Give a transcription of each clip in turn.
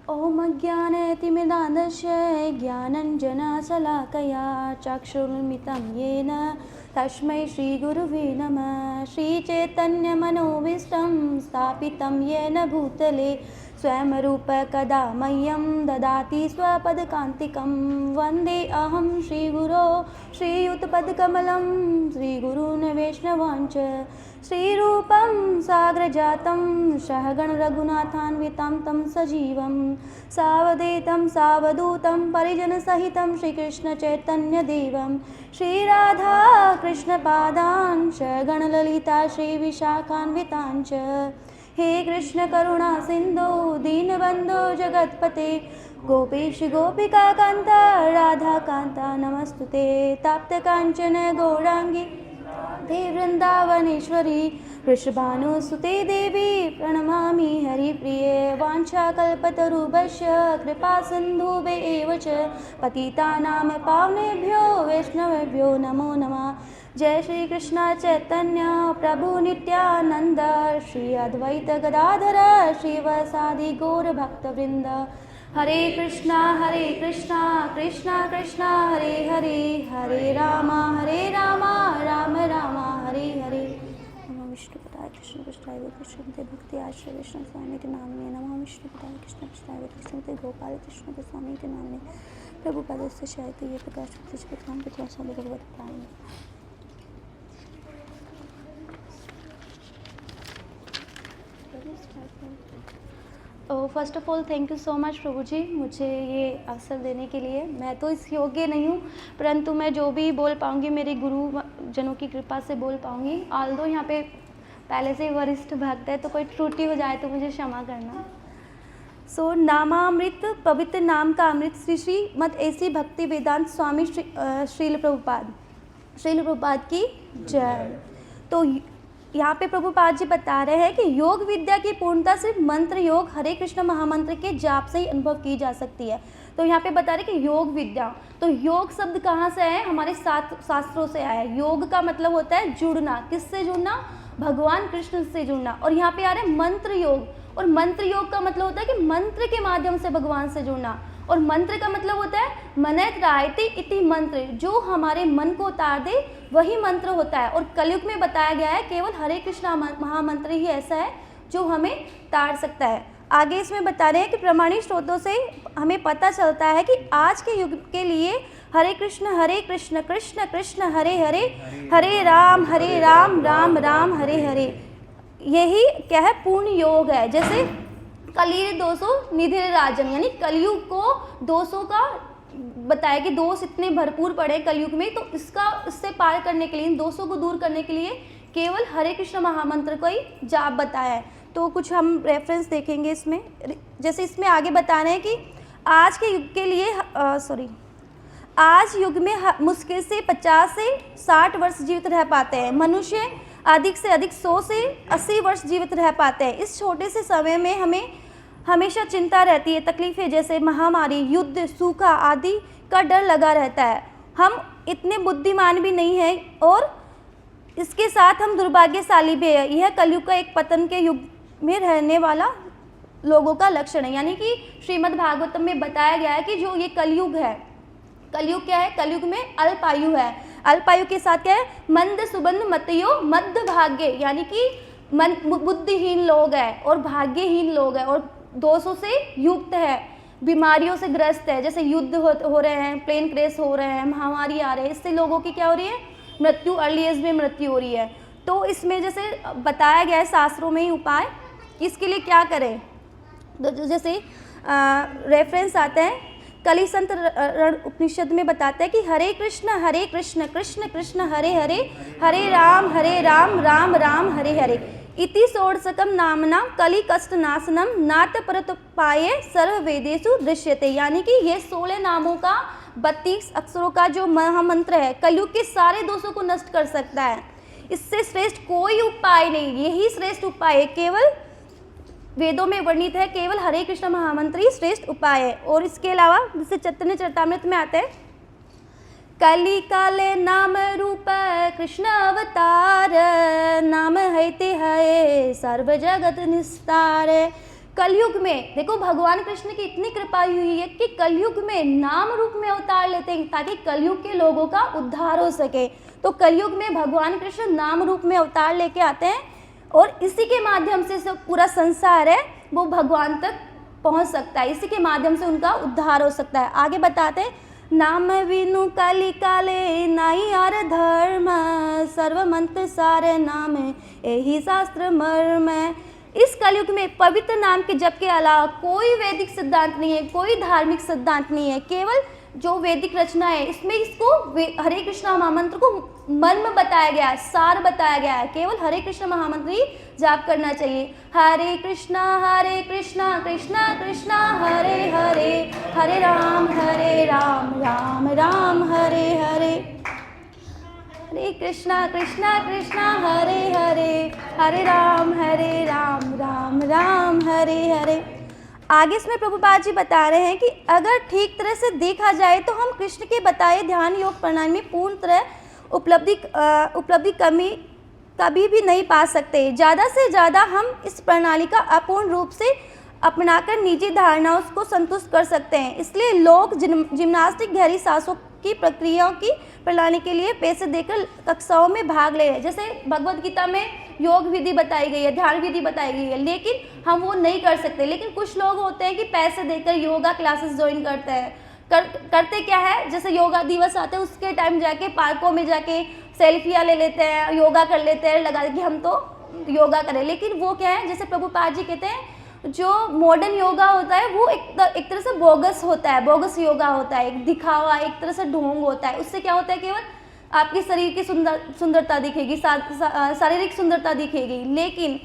ओम अज्ञानतिमिरान्धस्य ज्ञानाञ्जनशलाकया चक्षुरुन्मिलितं येन तस्मै श्रीगुरुवे नमः। श्रीचैतन्यमनोभीष्टं स्थापितं येन भूतले स्वयं रूप कदा मह्यं ददाति स्वपदकान्तिकं। वन्दे अहं श्रीगुरो श्रीयुतपदकमलं श्रीगुरून् वैष्णवांश्च श्रीरूपं साग्रजातं सहगण रघुनाथान्वितं तं सजीवं सावधूतं सावधूतं परिजनसहितं श्रीकृष्णचैतन्यदेवं श्रीराधा कृष्णपादान् सगणललिता श्रीविशाखान्वितांश्च। हे कृष्ण करुणा सिंधु दीनबंधो जगत्पते गोपेश गोपिका कांता राधा कांता नमस्तुते। तप्त कांचन गौरांगी ते वृंदावनेश्वरी वृषभानुसुते देवी प्रणमामि हरिप्रिये। वाञ्छाकल्पतरुभ्यश्च कृपा सिन्धुभ्येव च पतितानां पावनेभ्यो वैष्णवेभ्यो नमो नमः। जय श्री कृष्ण चैतन्य प्रभु नित्यानंद श्री अद्वैत गदाधर श्रीवासादि गौर भक्तवृंद। हरे कृष्णा कृष्णा कृष्णा हरे हरे हरे राम राम राम हरे हरे। नमः विष्णुपदाय कृष्ण पृष्ठाय कृष्णते भक्ति आश्रय विष्णु स्वामी के नाम में। नमः विष्णुपदाय कृष्ण पृष्ठाय कृष्णते गोपाल कृष्ण के स्वामी के नाम में। प्रभु पदस्य शायद ये प्रकाश प्रकाम स्वामी भगवत प्राण। First of all thank you so much प्रभु जी मुझे ये अवसर देने के लिए। मैं तो इस योग्य नहीं हूँ, परंतु मैं जो भी बोल पाऊँगी मेरे गुरु जनों की कृपा से बोल पाऊँगी। ऑल्दो यहाँ पे पहले से वरिष्ठ भक्त है, तो कोई त्रुटि हो जाए तो मुझे क्षमा करना। सो नामामृत पवित्र नाम का अमृत श्री श्रीमद ऐसी भक्ति वेदांत स्वामी श्रील प्रभुपाद की जय। तो यहाँ पे प्रभुपाद जी बता रहे हैं कि योग विद्या की पूर्णता सिर्फ मंत्र योग हरे कृष्ण महामंत्र के जाप से ही अनुभव की जा सकती है। तो यहाँ पे बता रहे कि योग विद्या, तो योग शब्द कहाँ से आया? हमारे शास्त्रों से आया है। योग का मतलब होता है जुड़ना। किससे जुड़ना? भगवान कृष्ण से जुड़ना। और यहाँ पे आ रहे हैं मंत्र योग, और मंत्र योग का मतलब होता है कि मंत्र के माध्यम से भगवान से जुड़ना। और मंत्र का मतलब होता है मनैत रायते इति मंत्र, जो हमारे मन को उतार दे वही मंत्र होता है। और कलयुग में बताया गया है केवल हरे कृष्णा महामंत्र ही ऐसा है जो हमें तार सकता है। आगे इसमें बता रहे हैं कि प्रामाणिक स्रोतों से हमें पता चलता है कि आज के युग के लिए हरे कृष्ण कृष्ण कृष्ण हरे हरे हरे राम राम राम हरे हरे, यही क्या है? पूर्ण योग है। जैसे कलीर दोषो निधिर राजन, यानी कलयुग को दोषों का बताया कि दोष इतने भरपूर पड़े कलयुग में, तो इससे पार करने के लिए, दोषों को दूर करने के लिए केवल हरे कृष्ण महामंत्र को ही जाप बताया है। तो कुछ हम रेफरेंस देखेंगे इसमें। जैसे इसमें आगे बता रहे हैं कि आज के युग के लिए आज युग में मुश्किल से 50 से 60 वर्ष जीवित रह पाते हैं। मनुष्य अधिक से अधिक 100 से 80 वर्ष जीवित रह पाते हैं। इस छोटे से समय में हमें हमेशा चिंता रहती है, तकलीफें जैसे महामारी, युद्ध, सूखा आदि का डर लगा रहता है। हम इतने बुद्धिमान भी नहीं हैं और इसके साथ हम दुर्भाग्यशाली भी है। यह कलयुग का एक पतन के युग में रहने वाला लोगों का लक्षण है। यानी कि श्रीमद् भागवतम में बताया गया है कि जो ये कलयुग है, कलयुग क्या है? कलयुग में अल्पायु है। अल्पायु के साथ क्या है? मंद सुबंध मतयो मध्य भाग्य, यानी कि बुद्धिहीन लोग हैं और भाग्यहीन लोग हैं और दोषों से युक्त है, बीमारियों से ग्रस्त है। जैसे युद्ध हो रहे हैं, प्लेन क्रैश हो रहे हैं, महामारी आ रहे हैं, इससे लोगों की क्या हो रही है? मृत्यु, अर्ली एज में मृत्यु हो रही है। तो इसमें जैसे बताया गया है शास्त्रों में ही उपाय कि इसके लिए क्या करें। तो जैसे रेफरेंस आते हैं कली संत उपनिषद में बताते हैं कि हरे कृष्ण कृष्ण कृष्ण हरे हरे हरे राम राम राम हरे हरे इति षोडशकम नामना कली कष्ट नाशनम नात परतोपाये सर्व वेदेषु दृश्यते। यानी कि ये 16 नामों का 32 अक्षरों का जो महामंत्र है कलयुग के सारे दोषों को नष्ट कर सकता है। इससे श्रेष्ठ कोई उपाय नहीं, यही श्रेष्ठ उपाय है। केवल वेदों में वर्णित है, केवल हरे कृष्ण महामंत्र ही श्रेष्ठ उपाय है। और इसके अलावा जैसे चैतन्य चरितामृत में आते हैं कली काले नाम रूप कृष्ण अवतार नाम है सर्व जगत निस्तार कलयुग में देखो भगवान कृष्ण की इतनी कृपा हुई है कि कलयुग में नाम रूप में अवतार लेते हैं ताकि कलयुग के लोगों का उद्धार हो सके। तो कलयुग में भगवान कृष्ण नाम रूप में अवतार लेके आते हैं और इसी के माध्यम से सब पूरा संसार है वो भगवान तक पहुंच सकता है, इसी के माध्यम से उनका उद्धार हो सकता है। आगे बताते हैं, नाम विनु काली काले नाई आर धर्म सर्व मंत्र सारे नाम यही शास्त्र मर्म। इस कलयुग में पवित्र नाम के जप के अलावा कोई वैदिक सिद्धांत नहीं है, कोई धार्मिक सिद्धांत नहीं है, केवल जो वैदिक रचना है इसमें इसको हरे कृष्णा महामंत्र को मर्म बताया गया है, सार बताया गया है। केवल हरे कृष्ण महामंत्र ही जाप करना चाहिए। हरे कृष्णा कृष्णा कृष्णा हरे हरे, हरे राम राम राम हरे हरे, हरे कृष्णा कृष्णा हरे हरे, हरे राम राम राम हरे हरे। आगे इसमें प्रभुपाद जी बता रहे हैं कि अगर ठीक तरह से देखा जाए तो हम कृष्ण के बताए ध्यान योग प्रणाली में पूर्ण तरह उपलब्धि कभी भी नहीं पा सकते। ज़्यादा से ज़्यादा हम इस प्रणाली का अपूर्ण रूप से अपनाकर निजी धारणाओं को संतुष्ट कर सकते हैं। इसलिए लोग जिम्नास्टिक गहरी सांसों की प्रक्रियाओं की प्रणाली के लिए पैसे देकर कक्षाओं में भाग ले रहे हैं। जैसे भगवद गीता में योग विधि बताई गई है, ध्यान विधि बताई गई है, लेकिन हम वो नहीं कर सकते। लेकिन कुछ लोग होते हैं कि पैसे देकर योगा क्लासेस ज्वाइन करते हैं। करते क्या है, जैसे योगा दिवस आते हैं उसके टाइम जाके पार्कों में जाके सेल्फियाँ ले लेते हैं, योगा कर लेते हैं, लगा कि हम तो योगा करें। लेकिन वो क्या है, जैसे प्रभुपाद जी कहते हैं जो मॉडर्न योगा होता है वो एक तरह से बोगस होता है, बोगस योगा होता है, एक दिखावा, एक तरह से ढोंग होता है। उससे क्या होता है, केवल आपकी शरीर की सुंदरता दिखेगी, शारीरिक सुंदरता दिखेगी, लेकिन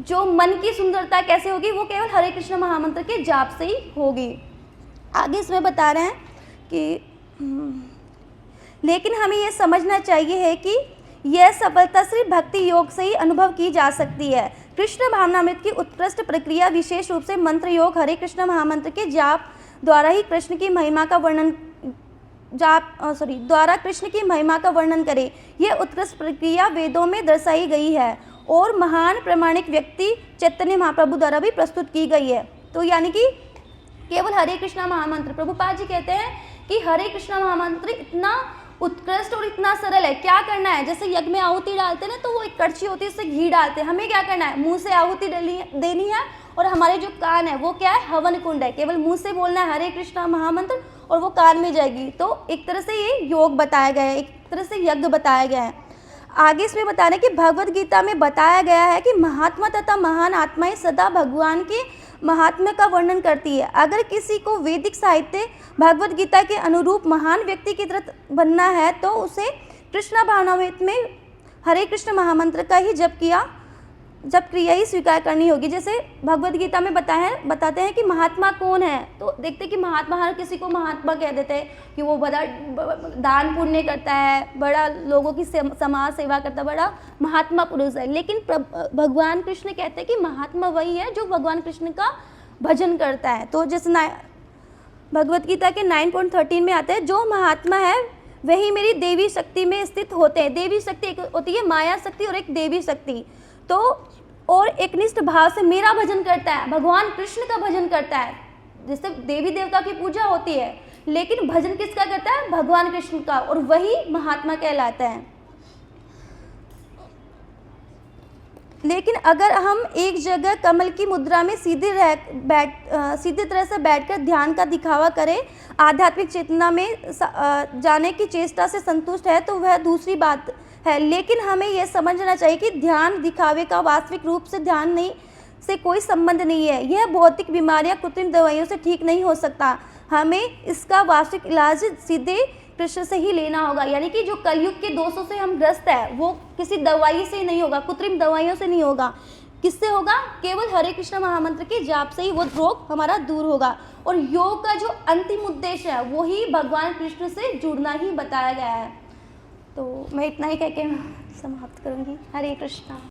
जो मन की सुंदरता कैसे होगी वो केवल हरे कृष्ण महामंत्र के जाप से ही होगी। आगे इसमें बता रहे हैं कि लेकिन हमें यह समझना चाहिए है कि यह सफलता सिर्फ भक्ति योग से ही अनुभव की जा सकती है। कृष्ण भावनामृत की उत्कृष्ट प्रक्रिया विशेष रूप से मंत्र योग हरे कृष्ण महामंत्र के जाप द्वारा ही कृष्ण की महिमा का वर्णन कृष्ण की महिमा का वर्णन करे। यह उत्कृष्ट प्रक्रिया वेदों में दर्शाई गई है और महान प्रामाणिक व्यक्ति चैतन्य महाप्रभु द्वारा भी प्रस्तुत की गई है। तो यानी कि केवल हरे कृष्णा महामंत्र, प्रभुपाद जी कहते हैं कि हरे कृष्णा महामंत्र इतना उत्कृष्ट और इतना सरल है। क्या करना है, जैसे यज्ञ में आहुति डालते हैं ना, तो वो एक कड़छी होती है, उससे घी डालते हैं। हमें क्या करना है, मुंह से आहुति देनी है और हमारे जो कान है वो क्या है, हवन कुंड है। केवल मुंह से बोलना है हरे कृष्णा महामंत्र और वो कान में जाएगी। तो एक तरह से ये योग बताया गया है, एक तरह से यज्ञ बताया गया है। आगे इसमें बता रहे हैं कि भगवद गीता में बताया गया है कि महात्मा तथा महान आत्माएं सदा भगवान के महात्म्य का वर्णन करती है। अगर किसी को वैदिक साहित्य भगवद गीता के अनुरूप महान व्यक्ति की तरह बनना है तो उसे कृष्ण भावनामृत में हरे कृष्ण महामंत्र का ही जप क्रिया ही स्वीकार करनी होगी। जैसे भगवद गीता में बताते हैं कि महात्मा कौन है, तो देखते हैं कि महात्मा, हर किसी को महात्मा कह देते हैं कि वो बड़ा दान पुण्य करता है, बड़ा लोगों की समाज सेवा करता है, बड़ा महात्मा पुरुष है। लेकिन भगवान कृष्ण कहते हैं कि महात्मा वही है जो भगवान कृष्ण का भजन करता है। तो जैसे भगवद गीता के 9.13 में आता है, जो महात्मा है वही मेरी देवी शक्ति में स्थित होते हैं। देवी शक्ति एक होती है माया शक्ति और एक देवी शक्ति। तो और एकनिष्ठ भाव से मेरा भजन करता है, भगवान कृष्ण का भजन करता है। जैसे देवी देवता की पूजा होती है, लेकिन भजन किसका करता है, भगवान कृष्ण का, और वही महात्मा कहलाता है। लेकिन अगर हम एक जगह कमल की मुद्रा में सीधे तरह से बैठकर ध्यान का दिखावा करें, आध्यात्मिक चेतना में जाने की चेष्टा से संतुष्ट है तो वह दूसरी बात है। लेकिन हमें यह समझना चाहिए कि ध्यान दिखावे का वास्तविक रूप से ध्यान से कोई संबंध नहीं है। यह भौतिक बीमारियां कृत्रिम दवाइयों से ठीक नहीं हो सकता। हमें इसका वास्तविक इलाज सीधे कृष्ण से ही लेना होगा। यानी कि जो कलयुग के दोषों से हम ग्रस्त है वो किसी दवाई से नहीं होगा, कृत्रिम दवाइयों से नहीं होगा। किससे होगा, केवल हरे कृष्ण महामंत्र के जाप से ही वो रोग हमारा दूर होगा। और योग का जो अंतिम उद्देश्य है वो ही भगवान कृष्ण से जुड़ना ही बताया गया है। तो मैं इतना ही कह के समाप्त करूँगी। हरे कृष्णा।